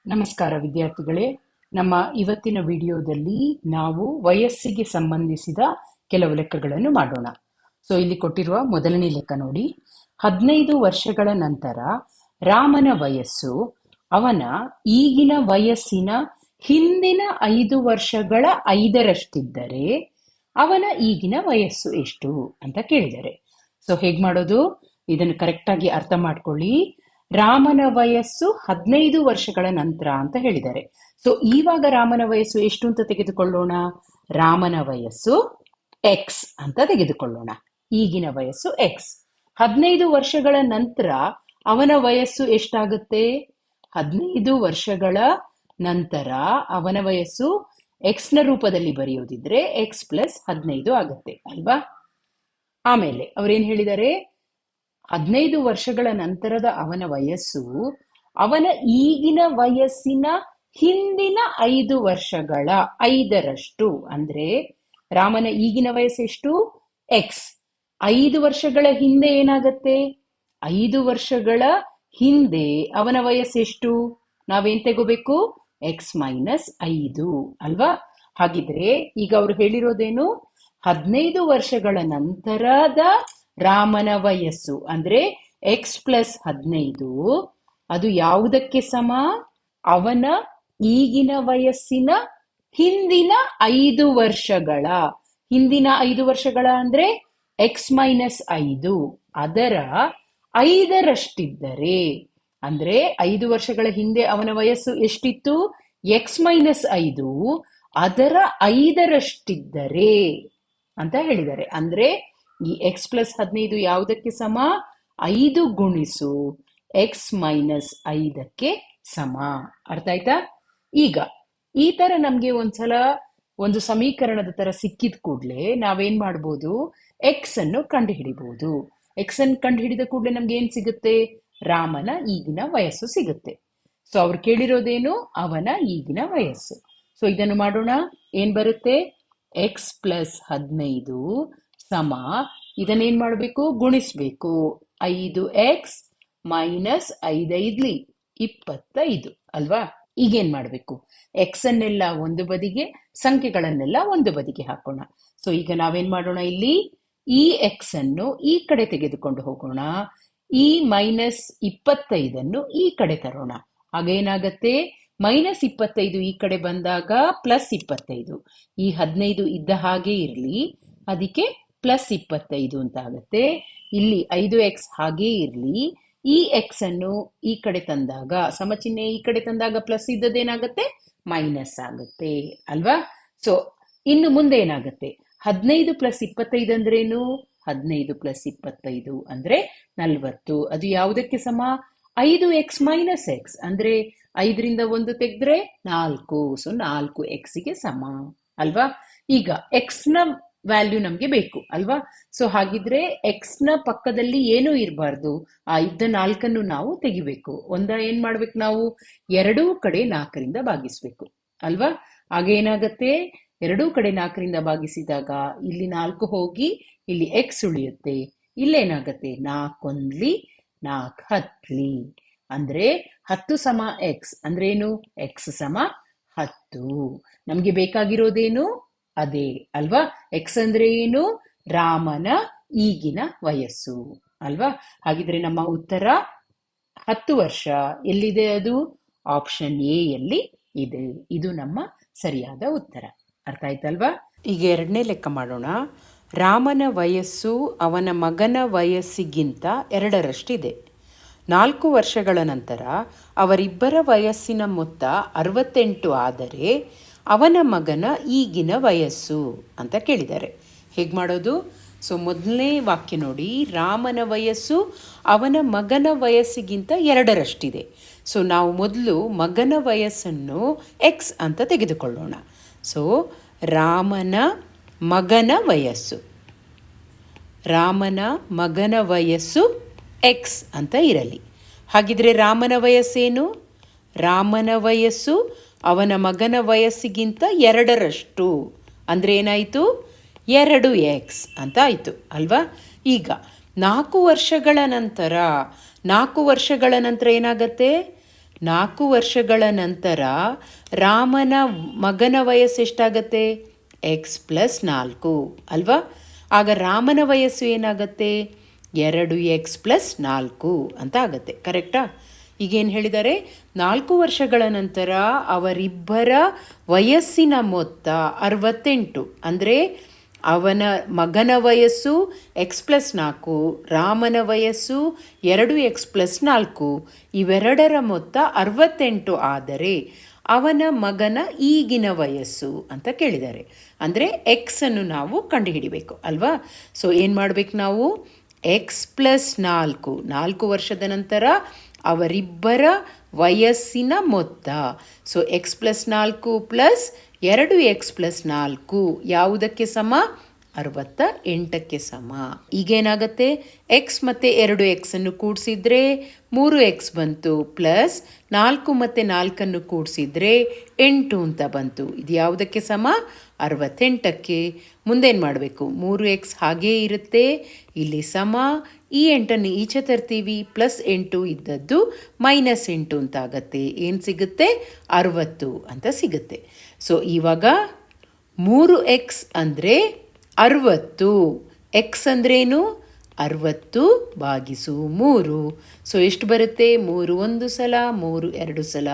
ನಮಸ್ಕಾರ ವಿದ್ಯಾರ್ಥಿಗಳೇ. ನಮ್ಮ ಇವತ್ತಿನ ವಿಡಿಯೋದಲ್ಲಿ ನಾವು ವಯಸ್ಸಿಗೆ ಸಂಬಂಧಿಸಿದ ಕೆಲವು ಲೆಕ್ಕಗಳನ್ನು ಮಾಡೋಣ. ಇಲ್ಲಿ ಕೊಟ್ಟಿರುವ ಮೊದಲನೇ ಲೆಕ್ಕ ನೋಡಿ. 15 ವರ್ಷಗಳ ನಂತರ ರಾಮನ ವಯಸ್ಸು ಅವನ ಈಗಿನ ವಯಸ್ಸಿನ ಹಿಂದಿನ 5 ವರ್ಷಗಳ 5ರಷ್ಟಿದ್ದರೆ ಅವನ ಈಗಿನ ವಯಸ್ಸು ಎಷ್ಟು ಅಂತ ಕೇಳಿದ್ದಾರೆ. ಹೇಗ್ ಮಾಡೋದು, ಇದನ್ನು ಕರೆಕ್ಟಾಗಿ ಅರ್ಥ ಮಾಡ್ಕೊಳ್ಳಿ. ರಾಮನ ವಯಸ್ಸು 15 ವರ್ಷಗಳ ನಂತರ ಅಂತ ಹೇಳಿದ್ದಾರೆ. ಇವಾಗ ರಾಮನ ವಯಸ್ಸು ಎಷ್ಟು ಅಂತ ತೆಗೆದುಕೊಳ್ಳೋಣ. ರಾಮನ ವಯಸ್ಸು ಎಕ್ಸ್ ಅಂತ ತೆಗೆದುಕೊಳ್ಳೋಣ. ಈಗಿನ ವಯಸ್ಸು ಎಕ್ಸ್. 15 ವರ್ಷಗಳ ನಂತರ ಅವನ ವಯಸ್ಸು ಎಷ್ಟಾಗುತ್ತೆ? 15 ವರ್ಷಗಳ ನಂತರ ಅವನ ವಯಸ್ಸು ಎಕ್ಸ್ ನ ರೂಪದಲ್ಲಿ ಬರೆಯೋದಿದ್ರೆ ಎಕ್ಸ್ ಪ್ಲಸ್ 15 ಆಗುತ್ತೆ ಅಲ್ವಾ. ಆಮೇಲೆ ಅವ್ರೇನ್ ಹೇಳಿದ್ದಾರೆ, 15 ವರ್ಷಗಳ ನಂತರದ ಅವನ ವಯಸ್ಸು ಅವನ ಈಗಿನ ವಯಸ್ಸಿನ ಹಿಂದಿನ 5 ವರ್ಷಗಳ 5ರಷ್ಟು. ಅಂದ್ರೆ ರಾಮನ ಈಗಿನ ವಯಸ್ಸೆಷ್ಟು? ಎಕ್ಸ್. 5 ವರ್ಷಗಳ ಹಿಂದೆ ಏನಾಗತ್ತೆ? 5 ವರ್ಷಗಳ ಹಿಂದೆ ಅವನ ವಯಸ್ಸೆಷ್ಟು? ನಾವೇನ್ ತಗೋಬೇಕು? ಎಕ್ಸ್ ಮೈನಸ್ 5 ಅಲ್ವಾ. ಹಾಗಿದ್ರೆ ಈಗ ಅವ್ರು ಹೇಳಿರೋದೇನು? 15 ವರ್ಷಗಳ ನಂತರದ ರಾಮನ ವಯಸ್ಸು ಅಂದ್ರೆ ಎಕ್ಸ್ ಪ್ಲಸ್ 15 ಅದು ಯಾವುದಕ್ಕೆ ಸಮ? ಅವನ ಈಗಿನ ವಯಸ್ಸಿನ ಹಿಂದಿನ 5 ವರ್ಷಗಳ. ಹಿಂದಿನ 5 ವರ್ಷಗಳ ಅಂದ್ರೆ ಎಕ್ಸ್ ಮೈನಸ್ 5 ಅದರ 5ರಷ್ಟಿದ್ದರೆ, ಅಂದ್ರೆ 5 ವರ್ಷಗಳ ಹಿಂದೆ ಅವನ ವಯಸ್ಸು ಎಷ್ಟಿತ್ತು? ಎಕ್ಸ್ ಮೈನಸ್ 5 ಅದರ 5ರಷ್ಟಿದ್ದರೆ ಅಂತ ಹೇಳಿದ್ದಾರೆ. ಅಂದ್ರೆ ಈ ಎಕ್ಸ್ ಪ್ಲಸ್ 15 ಯಾವುದಕ್ಕೆ ಸಮ? 5 ಗುಣಿಸು ಎಕ್ಸ್ ಮೈನಸ್ 5ಕ್ಕೆ ಸಮ. ಅರ್ಥ ಆಯ್ತಾ? ಈಗ ಈ ತರ ನಮ್ಗೆ ಒಂದ್ಸಲ ಒಂದು ಸಮೀಕರಣದ ತರ ಸಿಕ್ಕಿದ ಕೂಡ್ಲೆ ನಾವೇನ್ ಮಾಡ್ಬೋದು? ಎಕ್ಸ್ ಅನ್ನು ಕಂಡು ಹಿಡಿಬಹುದು. ಎಕ್ಸ್ ಅನ್ನು ಕಂಡು ಹಿಡಿದ ಕೂಡ್ಲೆ ನಮ್ಗೆ ಏನ್ ಸಿಗುತ್ತೆ? ರಾಮನ ಈಗಿನ ವಯಸ್ಸು ಸಿಗುತ್ತೆ. ಅವ್ರು ಕೇಳಿರೋದೇನು? ಅವನ ಈಗಿನ ವಯಸ್ಸು. ಇದನ್ನು ಮಾಡೋಣ. ಏನ್ ಬರುತ್ತೆ? ಎಕ್ಸ್ ಪ್ಲಸ್ 15 ಸಮ, ಇದನ್ನೇನ್ ಮಾಡ್ಬೇಕು? ಗುಣಿಸ್ಬೇಕು. 5x ಮೈನಸ್ 5 25 ಅಲ್ವಾ. ಈಗೇನ್ ಮಾಡ್ಬೇಕು? ಎಕ್ಸ್ ಅನ್ನೆಲ್ಲ ಒಂದು ಬದಿಗೆ, ಸಂಖ್ಯೆಗಳನ್ನೆಲ್ಲ ಒಂದು ಬದಿಗೆ ಹಾಕೋಣ. ಈಗ ನಾವೇನ್ ಮಾಡೋಣ? ಇಲ್ಲಿ ಈ ಎಕ್ಸ್ ಅನ್ನು ಈ ಕಡೆ ತೆಗೆದುಕೊಂಡು ಹೋಗೋಣ. ಈ ಮೈನಸ್ 25 ಈ ಕಡೆ ತರೋಣ. ಹಾಗೇನಾಗತ್ತೆ? ಮೈನಸ್ 25 ಈ ಕಡೆ ಬಂದಾಗ ಪ್ಲಸ್ 25. ಈ 15 ಇದ್ದ ಹಾಗೆ ಇರ್ಲಿ, ಅದಕ್ಕೆ ಪ್ಲಸ್ 25 ಅಂತ ಆಗುತ್ತೆ. ಇಲ್ಲಿ 5x ಹಾಗೇ ಇರ್ಲಿ, ಈ ಎಕ್ಸ್ ಅನ್ನು ಈ ಕಡೆ ತಂದಾಗ, ಸಮಚಿಹ್ನೆ ಈ ಕಡೆ ತಂದಾಗ ಪ್ಲಸ್ ಇದ್ದದೇನಾಗತ್ತೆ? ಮೈನಸ್ ಆಗುತ್ತೆ ಅಲ್ವಾ. ಇನ್ನು ಮುಂದೆ ಏನಾಗುತ್ತೆ? 15 ಪ್ಲಸ್ 25 ಅಂದ್ರೇನು? 15 ಪ್ಲಸ್ 25 ಅಂದ್ರೆ 40. ಅದು ಯಾವುದಕ್ಕೆ ಸಮ? 5x ಮೈನಸ್ ಎಕ್ಸ್ ಅಂದ್ರೆ 5ರಿಂದ 1 ತೆಗೆದ್ರೆ 4. 4x ಸಮ ಅಲ್ವಾ. ಈಗ ಎಕ್ಸ್ ನ ವ್ಯಾಲ್ಯೂ ನಮ್ಗೆ ಬೇಕು ಅಲ್ವಾ. ಹಾಗಿದ್ರೆ ಎಕ್ಸ್ ನ ಪಕ್ಕದಲ್ಲಿ ಏನೂ ಇರಬಾರ್ದು. ಆ ಇದ್ದ 4 ನಾವು ತೆಗಿಬೇಕು. ಏನ್ ಮಾಡ್ಬೇಕು? ನಾವು ಎರಡೂ ಕಡೆ 4ರಿಂದ ಭಾಗಿಸ್ಬೇಕು ಅಲ್ವಾ. ಆಗೇನಾಗತ್ತೆ? ಎರಡೂ ಕಡೆ 4ರಿಂದ ಭಾಗಿಸಿದಾಗ ಇಲ್ಲಿ 4 ಹೋಗಿ ಇಲ್ಲಿ ಎಕ್ಸ್ ಉಳಿಯುತ್ತೆ. ಇಲ್ಲೇನಾಗತ್ತೆ? 4 4 10 ಅಂದ್ರೆ 10 ಸಮ ಎಕ್ಸ್ ಅಂದ್ರೇನು? ಎಕ್ಸ್ ಸಮ 10. ನಮ್ಗೆ ಬೇಕಾಗಿರೋದೇನು? ಅದೇ ಅಲ್ವಾ. ಎಕ್ಸ್ ಅಂದ್ರೆ ಏನು? ರಾಮನ ಈಗಿನ ವಯಸ್ಸು ಅಲ್ವಾ. ಹಾಗಿದ್ರೆ ನಮ್ಮ ಉತ್ತರ 10 ವರ್ಷ. ಎಲ್ಲಿದೆ ಅದು? ಆಪ್ಷನ್ ಎ ಯಲ್ಲಿ ಇದೆ. ಇದು ನಮ್ಮ ಸರಿಯಾದ ಉತ್ತರ. ಅರ್ಥ ಆಯ್ತಲ್ವಾ. ಈಗ ಎರಡನೇ ಲೆಕ್ಕ ಮಾಡೋಣ. ರಾಮನ ವಯಸ್ಸು ಅವನ ಮಗನ ವಯಸ್ಸಿಗಿಂತ 2ರಷ್ಟಿದೆ. 4 ವರ್ಷಗಳ ನಂತರ ಅವರಿಬ್ಬರ ವಯಸ್ಸಿನ ಮೊತ್ತ 68 ಆದರೆ ಅವನ ಮಗನ ಈಗಿನ ವಯಸ್ಸು ಅಂತ ಕೇಳಿದ್ದಾರೆ. ಹೇಗೆ ಮಾಡೋದು? ಮೊದಲನೇ ವಾಕ್ಯ ನೋಡಿ. ರಾಮನ ವಯಸ್ಸು ಅವನ ಮಗನ ವಯಸ್ಸಿಗಿಂತ 2ರಷ್ಟಿದೆ. ನಾವು ಮೊದಲು ಮಗನ ವಯಸ್ಸನ್ನು ಎಕ್ಸ್ ಅಂತ ತೆಗೆದುಕೊಳ್ಳೋಣ. ರಾಮನ ಮಗನ ವಯಸ್ಸು, ರಾಮನ ಮಗನ ವಯಸ್ಸು ಎಕ್ಸ್ ಅಂತ ಇರಲಿ. ಹಾಗಿದ್ರೆ ರಾಮನ ವಯಸ್ಸೇನು? ರಾಮನ ವಯಸ್ಸು ಅವನ ಮಗನ ವಯಸ್ಸಿಗಿಂತ 2ರಷ್ಟು ಅಂದರೆ ಏನಾಯಿತು? 2x ಅಂತ ಆಯಿತು ಅಲ್ವಾ. ಈಗ 4 ವರ್ಷಗಳ ನಂತರ ಏನಾಗತ್ತೆ? 4 ವರ್ಷಗಳ ನಂತರ ರಾಮನ ಮಗನ ವಯಸ್ಸು ಎಷ್ಟಾಗತ್ತೆ? x+4 ಅಲ್ವಾ? ಆಗ ರಾಮನ ವಯಸ್ಸು ಏನಾಗತ್ತೆ? 2x+4 ಅಂತ ಆಗತ್ತೆ. ಕರೆಕ್ಟಾ? ಈಗೇನು ಹೇಳಿದ್ದಾರೆ? 4 ವರ್ಷಗಳ ನಂತರ ಅವರಿಬ್ಬರ ವಯಸ್ಸಿನ ಮೊತ್ತ 68. ಅಂದರೆ ಅವನ ಮಗನ ವಯಸ್ಸು x+4, ರಾಮನ ವಯಸ್ಸು 2x+4, ಇವೆರಡರ ಮೊತ್ತ 68 ಆದರೆ ಅವನ ಮಗನ ಈಗಿನ ವಯಸ್ಸು ಅಂತ ಕೇಳಿದ್ದಾರೆ. ಅಂದರೆ ಎಕ್ಸನ್ನು ನಾವು ಕಂಡುಹಿಡಿಬೇಕು ಅಲ್ವಾ? ಸೊ ಏನು ಮಾಡಬೇಕು ನಾವು? x+4, 4 ವರ್ಷದ ನಂತರ ಅವರಿಬ್ಬರ ವಯಸ್ಸಿನ ಮೊತ್ತ. ಸೊ x+4 ಪ್ಲಸ್ 2x+4 ಯಾವುದಕ್ಕೆ ಸಮ? 68ಕ್ಕೆ ಸಮ. ಈಗೇನಾಗುತ್ತೆ? x ಮತ್ತು 2x ಅನ್ನು ಕೂಡಿಸಿದ್ರೆ 3x ಬಂತು, ಪ್ಲಸ್ 4 ಮತ್ತು 4 ಕೂಡಿಸಿದ್ರೆ 8 ಅಂತ ಬಂತು. ಇದು ಯಾವುದಕ್ಕೆ ಸಮ? 68ಕ್ಕೆ. ಮುಂದೇನು ಮಾಡಬೇಕು? 3x ಹಾಗೇ ಇರುತ್ತೆ, ಇಲ್ಲಿ ಸಮ. ಈ 8 ಈಚೆ ತರ್ತೀವಿ, +8 ಇದ್ದದ್ದು -8 ಅಂತ ಆಗತ್ತೆ. ಏನು ಸಿಗುತ್ತೆ? 60 ಅಂತ ಸಿಗುತ್ತೆ. ಸೊ ಇವಾಗ 3x ಅಂದರೆ 60. ಎಕ್ಸ್ ಅಂದ್ರೇನು? 60/3. ಸೊ ಎಷ್ಟು ಬರುತ್ತೆ? 3 1 ಸಲ, 3 2 ಸಲ,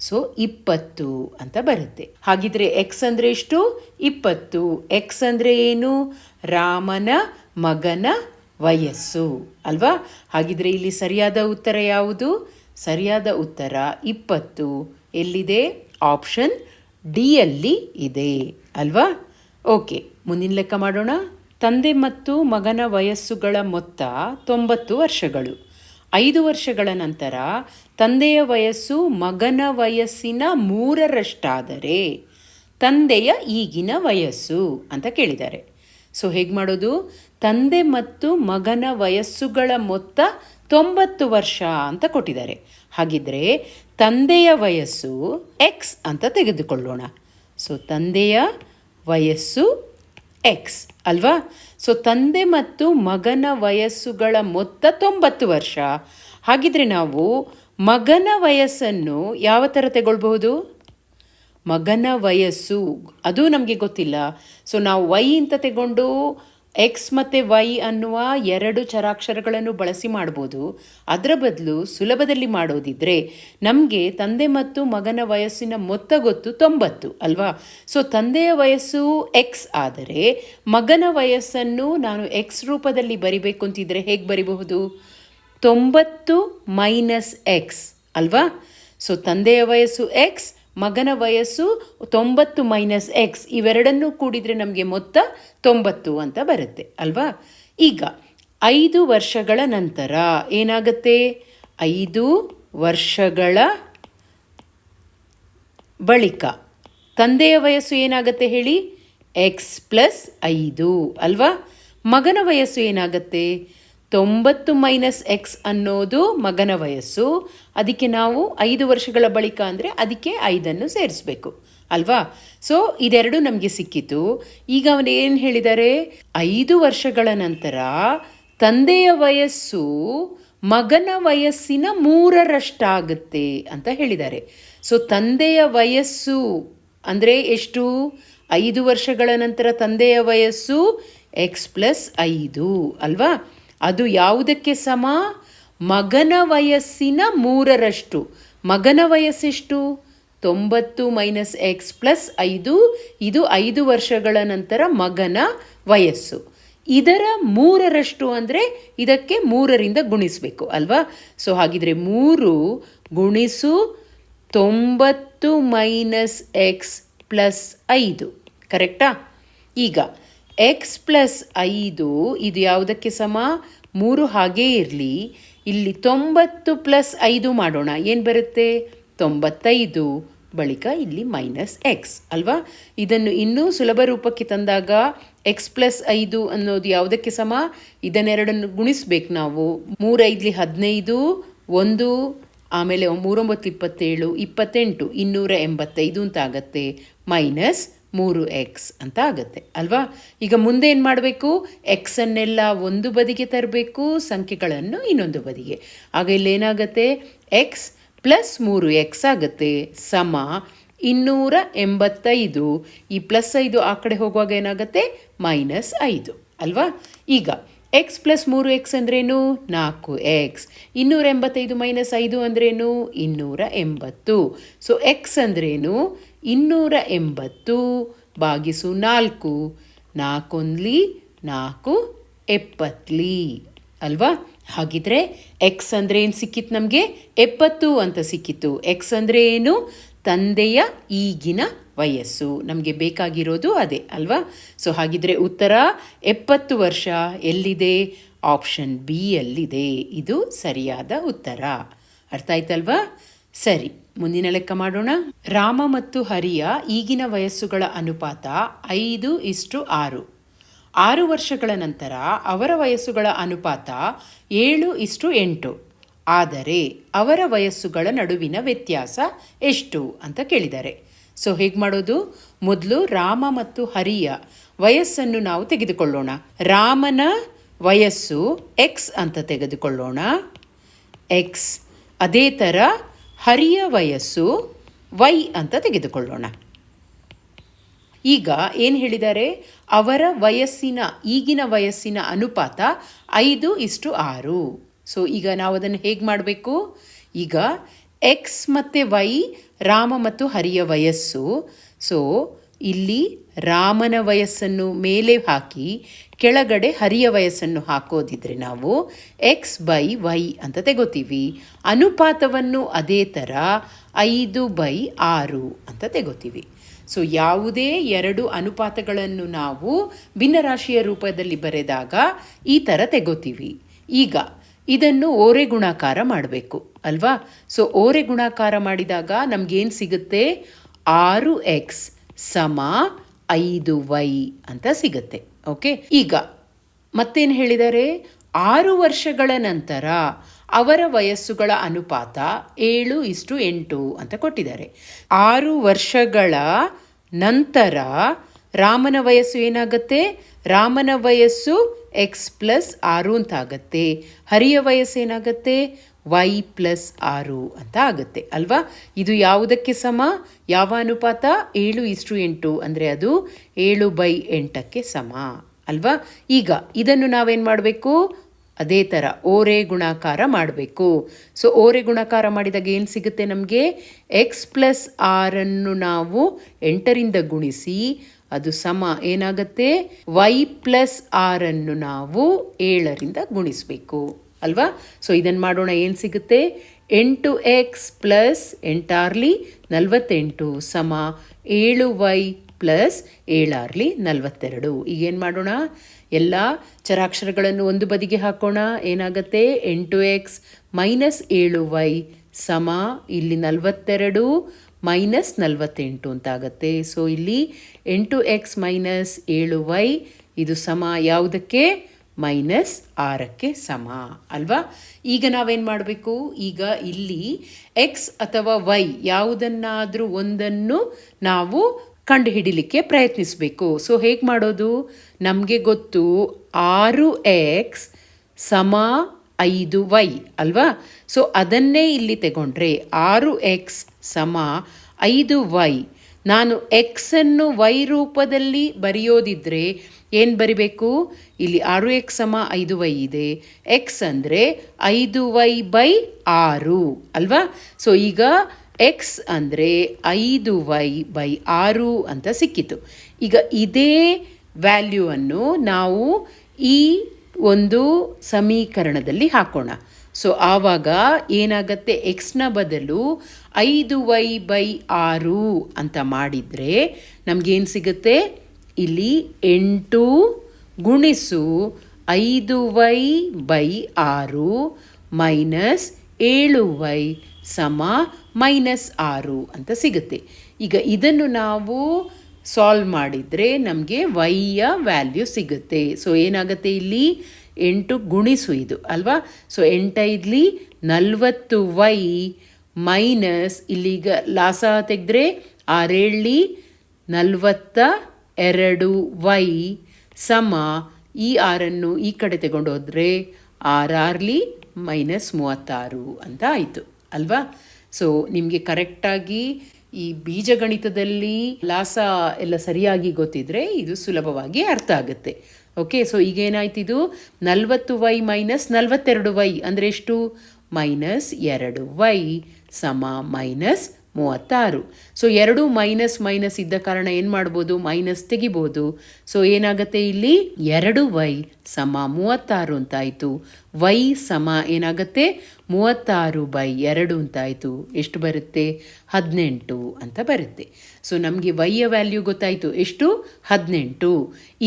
ಸೊ 20 ಅಂತ ಬರುತ್ತೆ. ಹಾಗಿದ್ರೆ ಎಕ್ಸ್ ಅಂದರೆ ಎಷ್ಟು? 20. ಎಕ್ಸ್ ಅಂದರೆ ಏನು? ರಾಮನ ಮಗನ ವಯಸ್ಸು ಅಲ್ವಾ? ಹಾಗಿದ್ರೆ ಇಲ್ಲಿ ಸರಿಯಾದ ಉತ್ತರ ಯಾವುದು? ಸರಿಯಾದ ಉತ್ತರ 20 ಎಲ್ಲಿದೆ? ಆಪ್ಷನ್ ಡಿಯಲ್ಲಿ ಇದೆ ಅಲ್ವಾ? ಓಕೆ, ಮುಂದಿನ ಲೆಕ್ಕ ಮಾಡೋಣ. ತಂದೆ ಮತ್ತು ಮಗನ ವಯಸ್ಸುಗಳ ಮೊತ್ತ 90 ವರ್ಷಗಳು. 5 ವರ್ಷಗಳ ನಂತರ ತಂದೆಯ ವಯಸ್ಸು ಮಗನ ವಯಸ್ಸಿನ 3ರಷ್ಟಾದರೆ ತಂದೆಯ ಈಗಿನ ವಯಸ್ಸು ಅಂತ ಕೇಳಿದ್ದಾರೆ. ಸೊ ಹೇಗೆ ಮಾಡೋದು? ತಂದೆ ಮತ್ತು ಮಗನ ವಯಸ್ಸುಗಳ ಮೊತ್ತ 90 ವರ್ಷ ಅಂತ ಕೊಟ್ಟಿದ್ದಾರೆ. ಹಾಗಿದ್ರೆ ತಂದೆಯ ವಯಸ್ಸು ಎಕ್ಸ್ ಅಂತ ತೆಗೆದುಕೊಳ್ಳೋಣ. ಸೊ ತಂದೆಯ ವಯಸ್ಸು ಎಕ್ಸ್ ಅಲ್ವಾ? ಸೊ ತಂದೆ ಮತ್ತು ಮಗನ ವಯಸ್ಸುಗಳ ಮೊತ್ತ 90 ವರ್ಷ. ಹಾಗಿದ್ರೆ ನಾವು ಮಗನ ವಯಸ್ಸನ್ನು ಯಾವ ಥರ ತಗೊಳ್ಬಹುದು? ಮಗನ ವಯಸ್ಸು ಅದು ನಮಗೆ ಗೊತ್ತಿಲ್ಲ. ಸೊ ನಾವು ವೈ ಅಂತ ತಗೊಂಡು ಎಕ್ಸ್ ಮತ್ತು ವೈ ಅನ್ನುವ 2 ಚರಾಕ್ಷರಗಳನ್ನು ಬಳಸಿ ಮಾಡ್ಬೋದು. ಅದರ ಬದಲು ಸುಲಭದಲ್ಲಿ ಮಾಡೋದಿದ್ರೆ ನಮಗೆ ತಂದೆ ಮತ್ತು ಮಗನ ವಯಸ್ಸಿನ ಮೊತ್ತ ಗೊತ್ತು 90 ಅಲ್ವಾ? ಸೊ ತಂದೆಯ ವಯಸ್ಸು ಎಕ್ಸ್ ಆದರೆ ಮಗನ ವಯಸ್ಸನ್ನು ನಾನು ಎಕ್ಸ್ ರೂಪದಲ್ಲಿ ಬರಿಬೇಕು ಅಂತಿದ್ರೆ ಹೇಗೆ ಬರಿಬಹುದು? 90 - ಎಕ್ಸ್ ಅಲ್ವಾ? ಸೊ ತಂದೆಯ ವಯಸ್ಸು ಎಕ್ಸ್, ಮಗನ ವಯಸ್ಸು 90 - ಎಕ್ಸ್, ಇವೆರಡನ್ನೂ ಕೂಡಿದರೆ ನಮಗೆ ಮೊತ್ತ 90 ಅಂತ ಬರುತ್ತೆ ಅಲ್ವಾ? ಈಗ 5 ವರ್ಷಗಳ ನಂತರ ಏನಾಗುತ್ತೆ? 5 ವರ್ಷಗಳ ಬಳಿಕ ತಂದೆಯ ವಯಸ್ಸು ಏನಾಗುತ್ತೆ ಹೇಳಿ? x+5 ಅಲ್ವಾ? ಮಗನ ವಯಸ್ಸು ಏನಾಗುತ್ತೆ? 90 - ಎಕ್ಸ್ ಅನ್ನೋದು ಮಗನ ವಯಸ್ಸು. ಅದಕ್ಕೆ ನಾವು 5 ವರ್ಷಗಳ ಬಳಿಕ ಅಂದರೆ ಅದಕ್ಕೆ 5 ಸೇರಿಸ್ಬೇಕು ಅಲ್ವಾ? ಸೊ ಇದೆರಡು ನಮಗೆ ಸಿಕ್ಕಿತು. ಈಗ ಅವನು ಏನು ಹೇಳಿದ್ದಾರೆ? 5 ವರ್ಷಗಳ ನಂತರ ತಂದೆಯ ವಯಸ್ಸು ಮಗನ ವಯಸ್ಸಿನ 3ರಷ್ಟಾಗುತ್ತೆ ಅಂತ ಹೇಳಿದ್ದಾರೆ. ಸೊ ತಂದೆಯ ವಯಸ್ಸು ಅಂದರೆ ಎಷ್ಟು? 5 ವರ್ಷಗಳ ನಂತರ ತಂದೆಯ ವಯಸ್ಸು x+5 ಅಲ್ವಾ? ಅದು ಯಾವುದಕ್ಕೆ ಸಮ? ಮಗನ ವಯಸ್ಸಿನ 3ರಷ್ಟು. ಮಗನ ವಯಸ್ಸೆಷ್ಟು? 90 - x+5. ಇದು 5 ವರ್ಷಗಳ ನಂತರ ಮಗನ ವಯಸ್ಸು. ಇದರ 3ರಷ್ಟು ಅಂದರೆ ಇದಕ್ಕೆ 3ರಿಂದ ಗುಣಿಸಬೇಕು ಅಲ್ವಾ? ಸೊ ಹಾಗಿದ್ರೆ 3 × 90 - x+5 ಕರೆಕ್ಟಾ? ಈಗ x+5 ಇದು ಯಾವುದಕ್ಕೆ ಸಮ? 3 ಹಾಗೇ ಇರಲಿ. ಇಲ್ಲಿ 90 + 5 ಮಾಡೋಣ. ಏನು ಬರುತ್ತೆ? 95. ಬಳಿಕ ಇಲ್ಲಿ -x ಅಲ್ವಾ? ಇದನ್ನು ಇನ್ನೂ ಸುಲಭ ರೂಪಕ್ಕೆ ತಂದಾಗ x+5 ಅನ್ನೋದು ಯಾವುದಕ್ಕೆ ಸಮ? ಇದನ್ನೆರಡನ್ನು ಗುಣಿಸ್ಬೇಕು ನಾವು. 3 5 15, 1 ಆಮೇಲೆ 3 9 27, 28 285 ಅಂತ ಆಗತ್ತೆ, -3x ಅಂತ ಆಗುತ್ತೆ ಅಲ್ವಾ? ಈಗ ಮುಂದೆ ಏನು ಮಾಡಬೇಕು? ಎಕ್ಸನ್ನೆಲ್ಲ ಒಂದು ಬದಿಗೆ ತರಬೇಕು, ಸಂಖ್ಯೆಗಳನ್ನು ಇನ್ನೊಂದು ಬದಿಗೆ. ಆಗ ಇಲ್ಲೇನಾಗುತ್ತೆ? x ಪ್ಲಸ್ 3x ಆಗುತ್ತೆ ಸಮ 285. ಈ +5 ಆ ಕಡೆ ಹೋಗುವಾಗ ಏನಾಗುತ್ತೆ -5 ಅಲ್ವಾ. ಈಗ x ಪ್ಲಸ್ 3x ಅಂದ್ರೇನು 4x. 285 -5 ಅಂದ್ರೇನು 280. ಸೊ x ಅಂದ್ರೇನು 280 ಭಾಗಿಸು 4. 4 1 4 70 ಅಲ್ವಾ. ಹಾಗಿದ್ರೆ ಎಕ್ಸ್ ಅಂದರೆ ಏನು ಸಿಕ್ಕಿತ್ತು ನಮಗೆ 70 ಅಂತ ಸಿಕ್ಕಿತ್ತು. ಎಕ್ಸ್ ಅಂದರೆ ಏನು ತಂದೆಯ ಈಗಿನ ವಯಸ್ಸು. ನಮಗೆ ಬೇಕಾಗಿರೋದು ಅದೇ ಅಲ್ವಾ. ಸೊ ಹಾಗಿದ್ರೆ ಉತ್ತರ 70 ವರ್ಷ ಎಲ್ಲಿದೆ ಆಪ್ಷನ್ ಬಿ ಯಲ್ಲಿದೆ. ಇದು ಸರಿಯಾದ ಉತ್ತರ. ಅರ್ಥ ಆಯ್ತಲ್ವಾ. ಸರಿ, ಮುಂದಿನ ಲೆಕ್ಕ ಮಾಡೋಣ. ರಾಮ ಮತ್ತು ಹರಿಯ ಈಗಿನ ವಯಸ್ಸುಗಳ ಅನುಪಾತ 5:6. 6 ವರ್ಷಗಳ ನಂತರ ಅವರ ವಯಸ್ಸುಗಳ ಅನುಪಾತ 7:8. ಆದರೆ ಅವರ ವಯಸ್ಸುಗಳ ನಡುವಿನ ವ್ಯತ್ಯಾಸ ಎಷ್ಟು ಅಂತ ಕೇಳಿದ್ದಾರೆ. ಸೊ ಹೇಗೆ ಮಾಡೋದು? ಮೊದಲು ರಾಮ ಮತ್ತು ಹರಿಯ ವಯಸ್ಸನ್ನು ನಾವು ತೆಗೆದುಕೊಳ್ಳೋಣ. ರಾಮನ ವಯಸ್ಸು ಎಕ್ಸ್ ಅಂತ ತೆಗೆದುಕೊಳ್ಳೋಣ, ಎಕ್ಸ್. ಅದೇ ಥರ ಹರಿಯ ವಯಸ್ಸು ವೈ ಅಂತ ತೆಗೆದುಕೊಳ್ಳೋಣ. ಈಗ ಏನು ಹೇಳಿದ್ದಾರೆ? ಅವರ ವಯಸ್ಸಿನ ಈಗಿನ ವಯಸ್ಸಿನ ಅನುಪಾತ 5:6. ಸೊ ಈಗ ನಾವು ಅದನ್ನು ಹೇಗೆ ಮಾಡಬೇಕು? ಈಗ ಎಕ್ಸ್ ಮತ್ತು ವೈ ರಾಮ ಮತ್ತು ಹರಿಯ ವಯಸ್ಸು. ಸೊ ಇಲ್ಲಿ ರಾಮನ ವಯಸ್ಸನ್ನು ಮೇಲೆ ಹಾಕಿ ಕೆಳಗಡೆ ಹರಿಯ ವಯಸ್ಸನ್ನು ಹಾಕೋದಿದ್ರೆ ನಾವು x/y ಅಂತ ತೆಗೋತೀವಿ. ಅನುಪಾತವನ್ನು ಅದೇ ಥರ 5/6 ಅಂತ ತೆಗೋತೀವಿ. ಸೊ ಯಾವುದೇ ಎರಡು ಅನುಪಾತಗಳನ್ನು ನಾವು ಭಿನ್ನರಾಶಿಯ ರೂಪದಲ್ಲಿ ಬರೆದಾಗ ಈ ಥರ ತೆಗೋತೀವಿ. ಈಗ ಇದನ್ನು ಓರೆ ಗುಣಾಕಾರ ಮಾಡಬೇಕು ಅಲ್ವಾ. ಸೊ ಓರೆ ಗುಣಾಕಾರ ಮಾಡಿದಾಗ ನಮಗೇನು ಸಿಗುತ್ತೆ? 6x ಸಮ 5y ಅಂತ ಸಿಗುತ್ತೆ. ಓಕೆ. ಈಗ ಮತ್ತೇನು ಹೇಳಿದ್ದಾರೆ? 6 ವರ್ಷಗಳ ನಂತರ ಅವರ ವಯಸ್ಸುಗಳ ಅನುಪಾತ 7:8 ಅಂತ ಕೊಟ್ಟಿದ್ದಾರೆ. 6 ವರ್ಷಗಳ ನಂತರ ರಾಮನ ವಯಸ್ಸು ಏನಾಗುತ್ತೆ? ರಾಮನ ವಯಸ್ಸು x+6 ಅಂತ ಆಗುತ್ತೆ. ಹರಿಯ ವಯಸ್ಸು ಏನಾಗುತ್ತೆ? y+6 ಅಂತ ಆಗುತ್ತೆ ಅಲ್ವಾ. ಇದು ಯಾವುದಕ್ಕೆ ಸಮ? ಯಾವ ಅನುಪಾತ? 7:8 ಅಂದರೆ ಅದು 7/8ಕ್ಕೆ ಸಮ ಅಲ್ವಾ. ಈಗ ಇದನ್ನು ನಾವೇನು ಮಾಡಬೇಕು? ಅದೇ ಥರ ಓರೆ ಗುಣಾಕಾರ ಮಾಡಬೇಕು. ಸೊ ಓರೆ ಗುಣಾಕಾರ ಮಾಡಿದಾಗ ಏನು ಸಿಗುತ್ತೆ ನಮಗೆ? x+6 ನಾವು 8ರಿಂದ ಗುಣಿಸಿ ಅದು ಸಮ ಏನಾಗುತ್ತೆ? y+6 ನಾವು 7ರಿಂದ ಗುಣಿಸಬೇಕು ಅಲ್ವಾ. ಸೊ ಇದನ್ನು ಮಾಡೋಣ. ಏನು ಸಿಗುತ್ತೆ? 8x + 8 48 ಸಮ 7y + 7 42. ಈಗೇನು ಮಾಡೋಣ? ಎಲ್ಲ ಚರಾಕ್ಷರಗಳನ್ನು ಒಂದು ಬದಿಗೆ ಹಾಕೋಣ. ಏನಾಗುತ್ತೆ? 8x - 7y ಸಮ ಇಲ್ಲಿ 42 - 48 ಅಂತ ಆಗುತ್ತೆ. ಸೊ ಇಲ್ಲಿ 8x - 7y ಇದು ಸಮ ಯಾವುದಕ್ಕೆ? -6ಕ್ಕೆ ಸಮ ಅಲ್ವಾ. ಈಗ ನಾವೇನು ಮಾಡಬೇಕು? ಈಗ ಇಲ್ಲಿ ಎಕ್ಸ್ ಅಥವಾ ವೈ ಯಾವುದನ್ನಾದರೂ ಒಂದನ್ನು ನಾವು ಕಂಡುಹಿಡಿಲಿಕ್ಕೆ ಪ್ರಯತ್ನಿಸಬೇಕು. ಸೊ ಹೇಗೆ ಮಾಡೋದು? ನಮಗೆ ಗೊತ್ತು 6x ಸಮ 5y ಅಲ್ವಾ. ಸೊ ಅದನ್ನೇ ಇಲ್ಲಿ ತಗೊಂಡ್ರೆ 6x ಸಮ 5y. ನಾನು ಎಕ್ಸನ್ನು ವೈ ರೂಪದಲ್ಲಿ ಬರೆಯೋದಿದ್ರೆ ಏನು ಬರಿಬೇಕು? ಇಲ್ಲಿ 6x ಸಮ 5y ಇದೆ. ಎಕ್ಸ್ ಅಂದರೆ 5y/6 ಅಲ್ವಾ. ಸೊ ಈಗ ಎಕ್ಸ್ ಅಂದರೆ 5y/6 ಅಂತ ಸಿಕ್ಕಿತು. ಈಗ ಇದೇ ವ್ಯಾಲ್ಯೂವನ್ನು ನಾವು ಈ ಒಂದು ಸಮೀಕರಣದಲ್ಲಿ ಹಾಕೋಣ. ಸೊ ಆವಾಗ ಏನಾಗುತ್ತೆ? ಎಕ್ಸ್ನ ಬದಲು 5y/6 ಅಂತ ಮಾಡಿದರೆ ನಮಗೇನು ಸಿಗುತ್ತೆ? ಇಲ್ಲಿ 8 ಗುಣಿಸು 5y/6 ಮೈನಸ್ 7y ಸಮ -6 ಅಂತ ಸಿಗುತ್ತೆ. ಈಗ ಇದನ್ನು ನಾವು ಸಾಲ್ವ್ ಮಾಡಿದರೆ ನಮಗೆ ವೈಯ ವ್ಯಾಲ್ಯೂ ಸಿಗುತ್ತೆ. ಸೊ ಏನಾಗುತ್ತೆ? ಇಲ್ಲಿ 8 ಗುಣಿಸು ಇದು ಅಲ್ವಾ. ಸೊ 8 40y ಮೈನಸ್ ಇಲ್ಲಿಗ ಲಾಸ ತೆಗೆದ್ರೆ 6 42y ಸಮ ಈ 6ಅನ್ನು ಈ ಕಡೆ ತಗೊಂಡೋದ್ರೆ 6 -36 ಅಂತ ಆಯಿತು ಅಲ್ವಾ. ಸೊ ನಿಮಗೆ ಕರೆಕ್ಟಾಗಿ ಈ ಬೀಜಗಣಿತದಲ್ಲಿ ಲಾಸ ಎಲ್ಲ ಸರಿಯಾಗಿ ಗೊತ್ತಿದ್ರೆ ಇದು ಸುಲಭವಾಗಿ ಅರ್ಥ ಆಗುತ್ತೆ. Okay, so ಈಗೇನಾಯ್ತಿದು 40y minus 42y ಅಂದರೆ ಎಷ್ಟು? -2y ಸಮ -36. ಸೊ 2 ಮೈನಸ್ ಇದ್ದ ಕಾರಣ ಏನು ಮಾಡ್ಬೋದು? ಮೈನಸ್ ತೆಗಿಬೋದು. ಸೊ ಏನಾಗುತ್ತೆ ಇಲ್ಲಿ? 2y ಸಮ 36 ಅಂತಾಯಿತು. y ಸಮ ಏನಾಗುತ್ತೆ? 36/2 ಅಂತಾಯಿತು. ಎಷ್ಟು ಬರುತ್ತೆ? 18 ಅಂತ ಬರುತ್ತೆ. ಸೊ ನಮಗೆ ವೈಯ ವ್ಯಾಲ್ಯೂ ಗೊತ್ತಾಯಿತು. ಎಷ್ಟು? 18.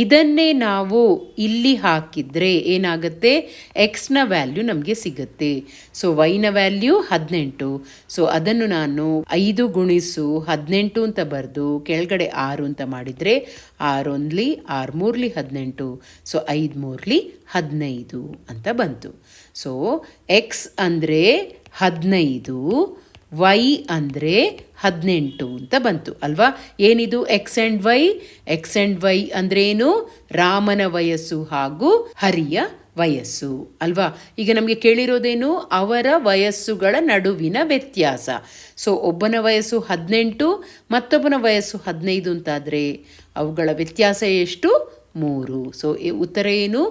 ಇದನ್ನೇ ನಾವು ಇಲ್ಲಿ ಹಾಕಿದರೆ ಏನಾಗುತ್ತೆ? ಎಕ್ಸ್ನ ವ್ಯಾಲ್ಯೂ ನಮಗೆ ಸಿಗುತ್ತೆ. So ವೈನ value 18. ಸೊ ಅದನ್ನು ನಾನು 5 ಗುಣಿಸು 18 ಅಂತ ಬರೆದು ಕೆಳಗಡೆ 6 ಅಂತ ಮಾಡಿದರೆ 6 1 6 3 18. ಸೊ 5 3 15 ಅಂತ ಬಂತು. ಸೊ ಎಕ್ಸ್ ಅಂದರೆ 15, ವೈ ಅಂದರೆ 18 ಅಂತ ಬಂತು ಅಲ್ವಾ? ಏನಿದು X and Y? X and Y ಅಂದರೆ ಏನು? ರಾಮನ ವಯಸ್ಸು ಹಾಗೂ ಹರಿಯ ವಯಸ್ಸು ಅಲ್ವಾ? ಈಗ ನಮಗೆ ಕೇಳಿರೋದೇನು? ಅವರ ವಯಸ್ಸುಗಳ ನಡುವಿನ ವ್ಯತ್ಯಾಸ. ಸೊ ಒಬ್ಬನ ವಯಸ್ಸು 18, ಮತ್ತೊಬ್ಬನ ವಯಸ್ಸು 15 ಅಂತಾದರೆ ಅವುಗಳ ವ್ಯತ್ಯಾಸ ಎಷ್ಟು? 3. ಸೊ ಉತ್ತರ ಏನು?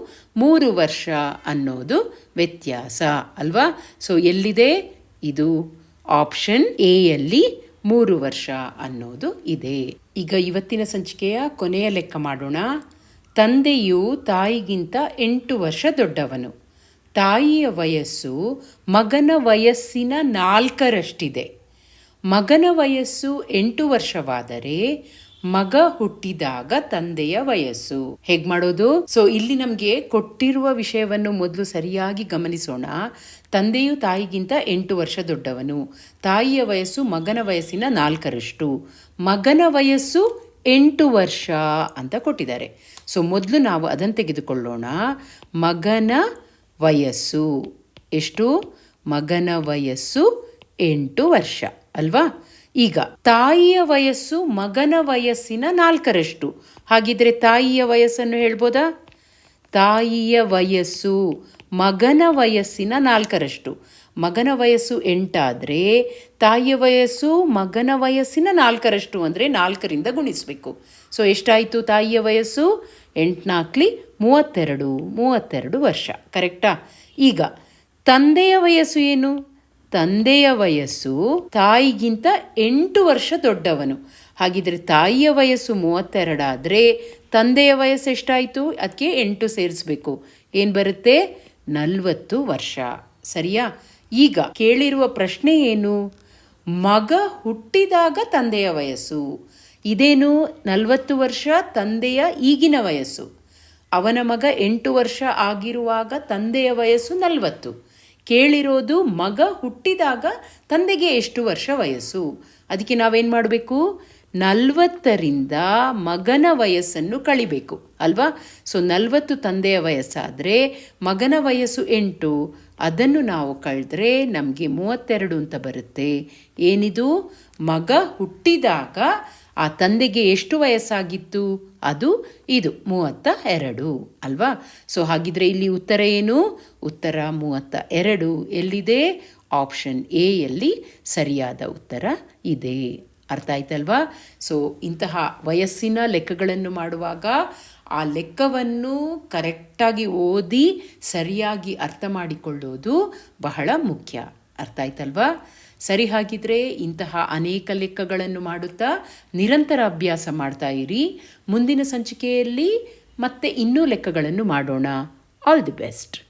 3 ವರ್ಷ ಅನ್ನೋದು ವ್ಯತ್ಯಾಸ ಅಲ್ವಾ? ಸೊ ಎಲ್ಲಿದೆ ಇದು? ಆಪ್ಷನ್ ಎಯಲ್ಲಿ 3 ವರ್ಷ ಅನ್ನೋದು ಇದೆ. ಈಗ ಇವತ್ತಿನ ಸಂಚಿಕೆಯ ಕೊನೆಯ ಲೆಕ್ಕ ಮಾಡೋಣ. ತಂದೆಯು ತಾಯಿಗಿಂತ 8 ವರ್ಷ ದೊಡ್ಡವನು. ತಾಯಿಯ ವಯಸ್ಸು ಮಗನ ವಯಸ್ಸಿನ 4ರಷ್ಟಿದೆ. ಮಗನ ವಯಸ್ಸು 8 ವರ್ಷವಾದರೆ ಮಗ ಹುಟ್ಟಿದಾಗ ತಂದೆಯ ವಯಸ್ಸು. ಹೇಗೆ ಮಾಡೋದು? ಸೊ ಇಲ್ಲಿ ನಮಗೆ ಕೊಟ್ಟಿರುವ ವಿಷಯವನ್ನು ಮೊದಲು ಸರಿಯಾಗಿ ಗಮನಿಸೋಣ. ತಂದೆಯು ತಾಯಿಗಿಂತ 8 ವರ್ಷ ದೊಡ್ಡವನು. ತಾಯಿಯ ವಯಸ್ಸು ಮಗನ ವಯಸ್ಸಿನ 4ರಷ್ಟು. ಮಗನ ವಯಸ್ಸು 8 ವರ್ಷ ಅಂತ ಕೊಟ್ಟಿದ್ದಾರೆ. ಸೊ ಮೊದಲು ನಾವು ಅದನ್ನು ತೆಗೆದುಕೊಳ್ಳೋಣ. ಮಗನ ವಯಸ್ಸು ಎಷ್ಟು? ಮಗನ ವಯಸ್ಸು 8 ವರ್ಷ ಅಲ್ವಾ? ಈಗ ತಾಯಿಯ ವಯಸ್ಸು ಮಗನ ವಯಸ್ಸಿನ 4ರಷ್ಟು. ಹಾಗಿದ್ರೆ ತಾಯಿಯ ವಯಸ್ಸನ್ನು ಹೇಳ್ಬೋದಾ? ತಾಯಿಯ ವಯಸ್ಸು ಮಗನ ವಯಸ್ಸಿನ 4ರಷ್ಟು. ಮಗನ ವಯಸ್ಸು 8 ಆದರೆ ತಾಯಿಯ ವಯಸ್ಸು ಮಗನ ವಯಸ್ಸಿನ 4ರಷ್ಟು ಅಂದರೆ 4ರಿಂದ ಗುಣಿಸಬೇಕು. ಸೊ ಎಷ್ಟಾಯಿತು ತಾಯಿಯ ವಯಸ್ಸು? 8 4 32, 32 ವರ್ಷ. ಕರೆಕ್ಟಾ? ಈಗ ತಂದೆಯ ವಯಸ್ಸು ಏನು? ತಂದೆಯ ವಯಸ್ಸು ತಾಯಿಗಿಂತ 8 ವರ್ಷ ದೊಡ್ಡವನು. ಹಾಗಿದ್ರೆ ತಾಯಿಯ ವಯಸ್ಸು 32 ಆದರೆ ತಂದೆಯ ವಯಸ್ಸು ಎಷ್ಟಾಯಿತು? ಅದಕ್ಕೆ 8 ಸೇರಿಸ್ಬೇಕು. ಏನು ಬರುತ್ತೆ? 40 ವರ್ಷ. ಸರಿಯಾ? ಈಗ ಕೇಳಿರುವ ಪ್ರಶ್ನೆ ಏನು? ಮಗ ಹುಟ್ಟಿದಾಗ ತಂದೆಯ ವಯಸ್ಸು ಇದೇನು? 40 ವರ್ಷ ತಂದೆಯ ಈಗಿನ ವಯಸ್ಸು. ಅವನ ಮಗ 8 ವರ್ಷ ಆಗಿರುವಾಗ ತಂದೆಯ ವಯಸ್ಸು 40. ಕೇಳಿರೋದು ಮಗ ಹುಟ್ಟಿದಾಗ ತಂದೆಗೆ ಎಷ್ಟು ವರ್ಷ ವಯಸ್ಸು. ಅದಕ್ಕೆ ನಾವೇನು ಮಾಡಬೇಕು? 40ರಿಂದ ಮಗನ ವಯಸ್ಸನ್ನು ಕಳಿಬೇಕು ಅಲ್ವಾ? ಸೊ 40 ತಂದೆಯ ವಯಸ್ಸಾದರೆ ಮಗನ ವಯಸ್ಸು 8. ಅದನ್ನು ನಾವು ಕಳೆದ್ರೆ ನಮಗೆ 32 ಅಂತ ಬರುತ್ತೆ. ಏನಿದು? ಮಗ ಹುಟ್ಟಿದಾಗ ಆ ತಂದೆಗೆ ಎಷ್ಟು ವಯಸ್ಸಾಗಿತ್ತು? ಅದು ಇದು 32 ಅಲ್ವಾ? ಸೊ ಹಾಗಿದ್ರೆ ಇಲ್ಲಿ ಉತ್ತರ ಏನು? ಉತ್ತರ 32 ಎಲ್ಲಿದೆ? ಆಪ್ಷನ್ ಎಯಲ್ಲಿ ಸರಿಯಾದ ಉತ್ತರ ಇದೆ. ಅರ್ಥ ಆಯ್ತಲ್ವಾ? ಸೊ ಇಂತಹ ವಯಸ್ಸಿನ ಲೆಕ್ಕಗಳನ್ನು ಮಾಡುವಾಗ ಆ ಲೆಕ್ಕವನ್ನು ಕರೆಕ್ಟಾಗಿ ಓದಿ ಸರಿಯಾಗಿ ಅರ್ಥ ಮಾಡಿಕೊಳ್ಳೋದು ಬಹಳ ಮುಖ್ಯ. ಅರ್ಥ ಆಯ್ತಲ್ವಾ? ಸರಿ, ಹಾಗಿದ್ರೆ ಇಂತಹ ಅನೇಕ ಲೆಕ್ಕಗಳನ್ನು ಮಾಡುತ್ತಾ ನಿರಂತರ ಅಭ್ಯಾಸ ಮಾಡ್ತಾ ಇರಿ. ಮುಂದಿನ ಸಂಚಿಕೆಯಲ್ಲಿ ಮತ್ತೆ ಇನ್ನೂ ಲೆಕ್ಕಗಳನ್ನು ಮಾಡೋಣ. All the best.